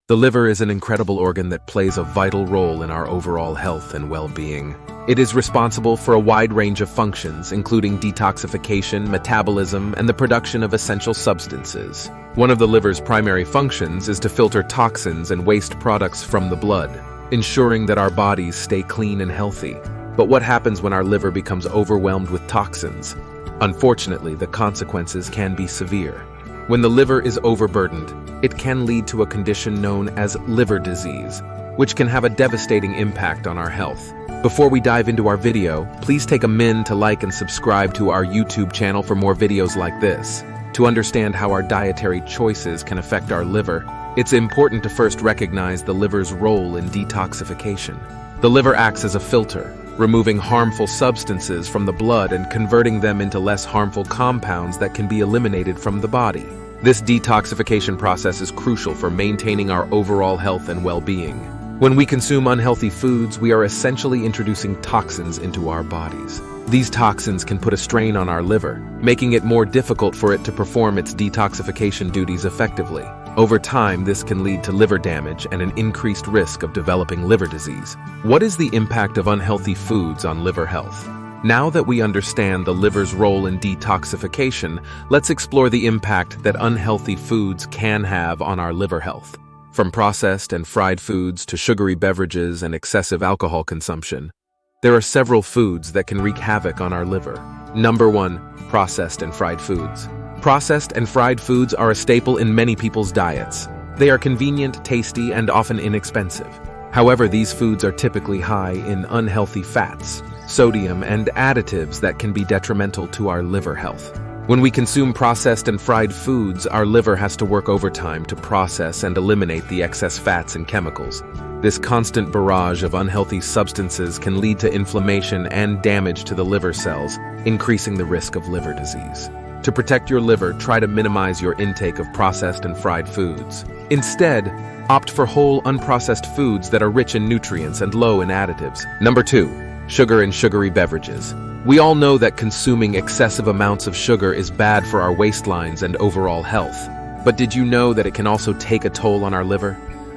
The liver is an incredible organ that plays a vital role in our overall health and well-being. It is responsible for a wide range of functions, including detoxification, metabolism, and the production of essential substances. One of the liver's primary functions is to filter toxins and waste products from the blood, ensuring that our bodies stay clean and healthy. But what happens when our liver becomes overwhelmed with toxins? Unfortunately, the consequences can be severe. When the liver is overburdened, it can lead to a condition known as liver disease, which can have a devastating impact on our health. Before we dive into our video, please take a minute to like and subscribe to our YouTube channel for more videos like this. To understand how our dietary choices can affect our liver, it's important to first recognize the liver's role in detoxification. The liver acts as a filter, removing harmful substances from the blood and converting them into less harmful compounds that can be eliminated from the body. This detoxification process is crucial for maintaining our overall health and well-being. When we consume unhealthy foods, we are essentially introducing toxins into our bodies. These toxins can put a strain on our liver, making it more difficult for it to perform its detoxification duties effectively. Over time, this can lead to liver damage and an increased risk of developing liver disease. What is the impact of unhealthy foods on liver health? Now that we understand the liver's role in detoxification, let's explore the impact that unhealthy foods can have on our liver health. From processed and fried foods to sugary beverages and excessive alcohol consumption, there are several foods that can wreak havoc on our liver. Number 1. Processed and fried foods. Processed and fried foods are a staple in many people's diets. They are convenient, tasty, and often inexpensive. However, these foods are typically high in unhealthy fats, sodium, and additives that can be detrimental to our liver health. When we consume processed and fried foods, our liver has to work overtime to process and eliminate the excess fats and chemicals. This constant barrage of unhealthy substances can lead to inflammation and damage to the liver cells, increasing the risk of liver disease. To protect your liver, try to minimize your intake of processed and fried foods. Instead, opt for whole, unprocessed foods that are rich in nutrients and low in additives. Number 2. Sugar and sugary beverages. We all know that consuming excessive amounts of sugar is bad for our waistlines and overall health. But did you know that it can also take a toll on our liver?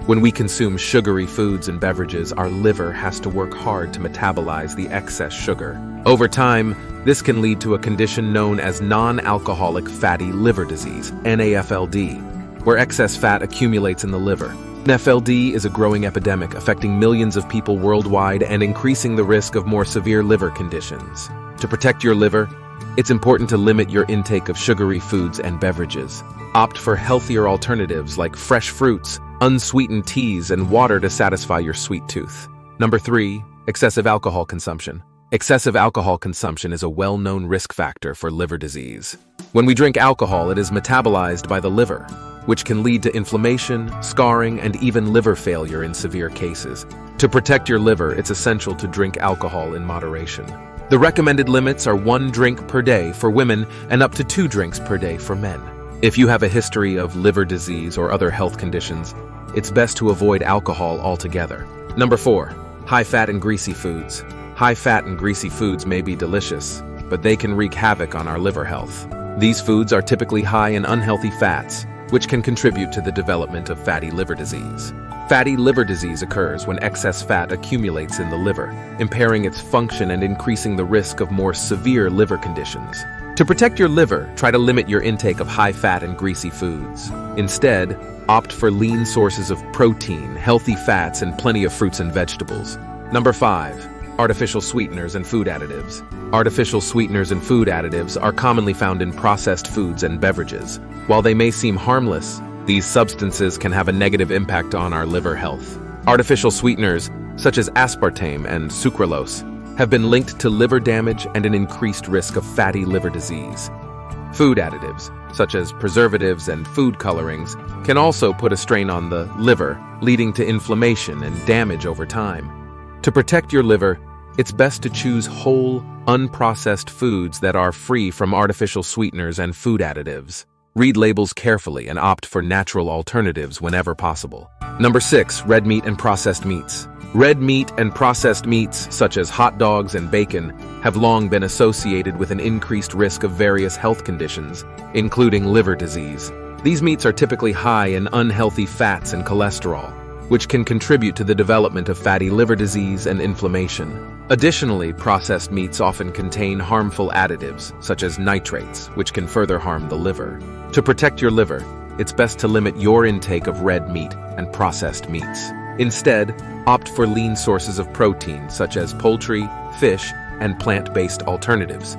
When we consume sugary foods and beverages, our liver has to work hard to metabolize the excess sugar. Over time, this can lead to a condition known as non-alcoholic fatty liver disease, NAFLD, where excess fat accumulates in the liver. NAFLD is a growing epidemic affecting millions of people worldwide and increasing the risk of more severe liver conditions. To protect your liver, it's important to limit your intake of sugary foods and beverages. Opt for healthier alternatives like fresh fruits, unsweetened teas, and water to satisfy your sweet tooth. Number 3. Excessive alcohol consumption. Excessive alcohol consumption is a well-known risk factor for liver disease. When we drink alcohol, it is metabolized by the liver, which can lead to inflammation, scarring, and even liver failure in severe cases. To protect your liver, it's essential to drink alcohol in moderation. The recommended limits are 1 drink per day for women and up to 2 drinks per day for men. If you have a history of liver disease or other health conditions, it's best to avoid alcohol altogether. Number 4. High fat and greasy foods. High fat and greasy foods may be delicious, but they can wreak havoc on our liver health. These foods are typically high in unhealthy fats, which can contribute to the development of fatty liver disease. Fatty liver disease occurs when excess fat accumulates in the liver, impairing its function and increasing the risk of more severe liver conditions. To protect your liver, try to limit your intake of high fat and greasy foods. Instead, opt for lean sources of protein, healthy fats, and plenty of fruits and vegetables. Number 5. Artificial sweeteners and food additives. Artificial sweeteners and food additives are commonly found in processed foods and beverages. While they may seem harmless, these substances can have a negative impact on our liver health. Artificial sweeteners, such as aspartame and sucralose, have been linked to liver damage and an increased risk of fatty liver disease. Food additives, such as preservatives and food colorings, can also put a strain on the liver, leading to inflammation and damage over time. To protect your liver, it's best to choose whole, unprocessed foods that are free from artificial sweeteners and food additives. Read labels carefully and opt for natural alternatives whenever possible. Number 6. Red meat and processed meats. Red meat and processed meats, such as hot dogs and bacon, have long been associated with an increased risk of various health conditions, including liver disease. These meats are typically high in unhealthy fats and cholesterol, which can contribute to the development of fatty liver disease and inflammation. Additionally, processed meats often contain harmful additives, such as nitrates, which can further harm the liver. To protect your liver, it's best to limit your intake of red meat and processed meats. Instead, opt for lean sources of protein, such as poultry, fish, and plant-based alternatives.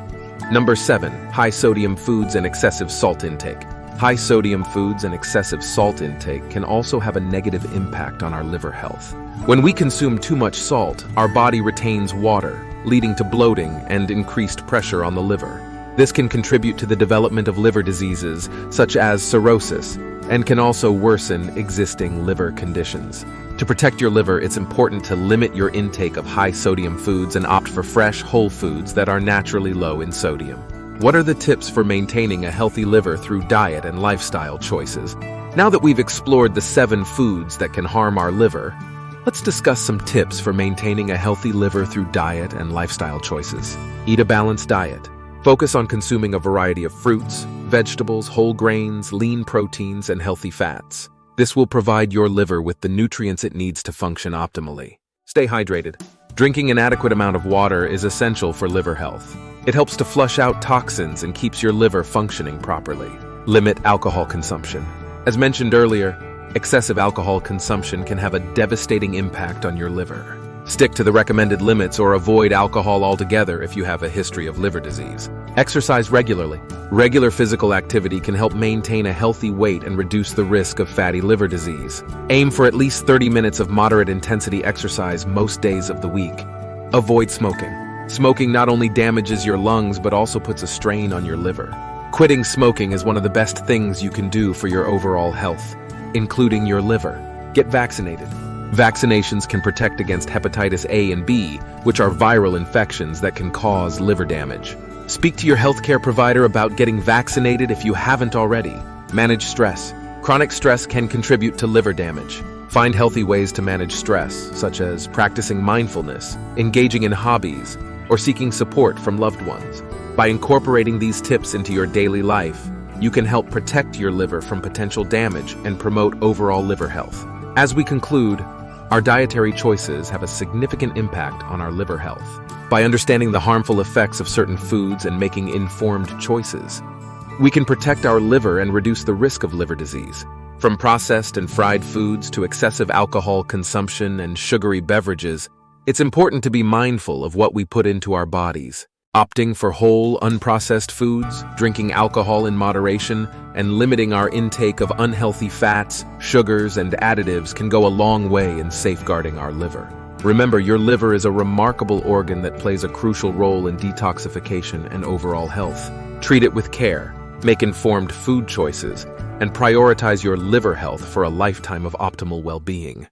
Number 7. High sodium foods and excessive salt intake. High sodium foods and excessive salt intake can also have a negative impact on our liver health. When we consume too much salt, our body retains water, leading to bloating and increased pressure on the liver. This can contribute to the development of liver diseases, such as cirrhosis, and can also worsen existing liver conditions. To protect your liver, it's important to limit your intake of high sodium foods and opt for fresh, whole foods that are naturally low in sodium. What are the tips for maintaining a healthy liver through diet and lifestyle choices? Now that we've explored the 7 foods that can harm our liver, let's discuss some tips for maintaining a healthy liver through diet and lifestyle choices. Eat a balanced diet. Focus on consuming a variety of fruits, vegetables, whole grains, lean proteins, and healthy fats. This will provide your liver with the nutrients it needs to function optimally. Stay hydrated. Drinking an adequate amount of water is essential for liver health. It helps to flush out toxins and keeps your liver functioning properly. Limit alcohol consumption. As mentioned earlier, excessive alcohol consumption can have a devastating impact on your liver. Stick to the recommended limits or avoid alcohol altogether if you have a history of liver disease. Exercise regularly. Regular physical activity can help maintain a healthy weight and reduce the risk of fatty liver disease. Aim for at least 30 minutes of moderate intensity exercise most days of the week. Avoid smoking. Smoking not only damages your lungs but also puts a strain on your liver. Quitting smoking is one of the best things you can do for your overall health, including your liver. Get vaccinated. Vaccinations can protect against hepatitis A and B, which are viral infections that can cause liver damage. Speak to your healthcare provider about getting vaccinated if you haven't already. Manage stress. Chronic stress can contribute to liver damage. Find healthy ways to manage stress, such as practicing mindfulness, engaging in hobbies, or seeking support from loved ones. By incorporating these tips into your daily life, you can help protect your liver from potential damage and promote overall liver health. As we conclude, our dietary choices have a significant impact on our liver health. By understanding the harmful effects of certain foods and making informed choices, we can protect our liver and reduce the risk of liver disease. From processed and fried foods to excessive alcohol consumption and sugary beverages, it's important to be mindful of what we put into our bodies. Opting for whole, unprocessed foods, drinking alcohol in moderation, and limiting our intake of unhealthy fats, sugars, and additives can go a long way in safeguarding our liver. Remember, your liver is a remarkable organ that plays a crucial role in detoxification and overall health. Treat it with care, make informed food choices, and prioritize your liver health for a lifetime of optimal well-being.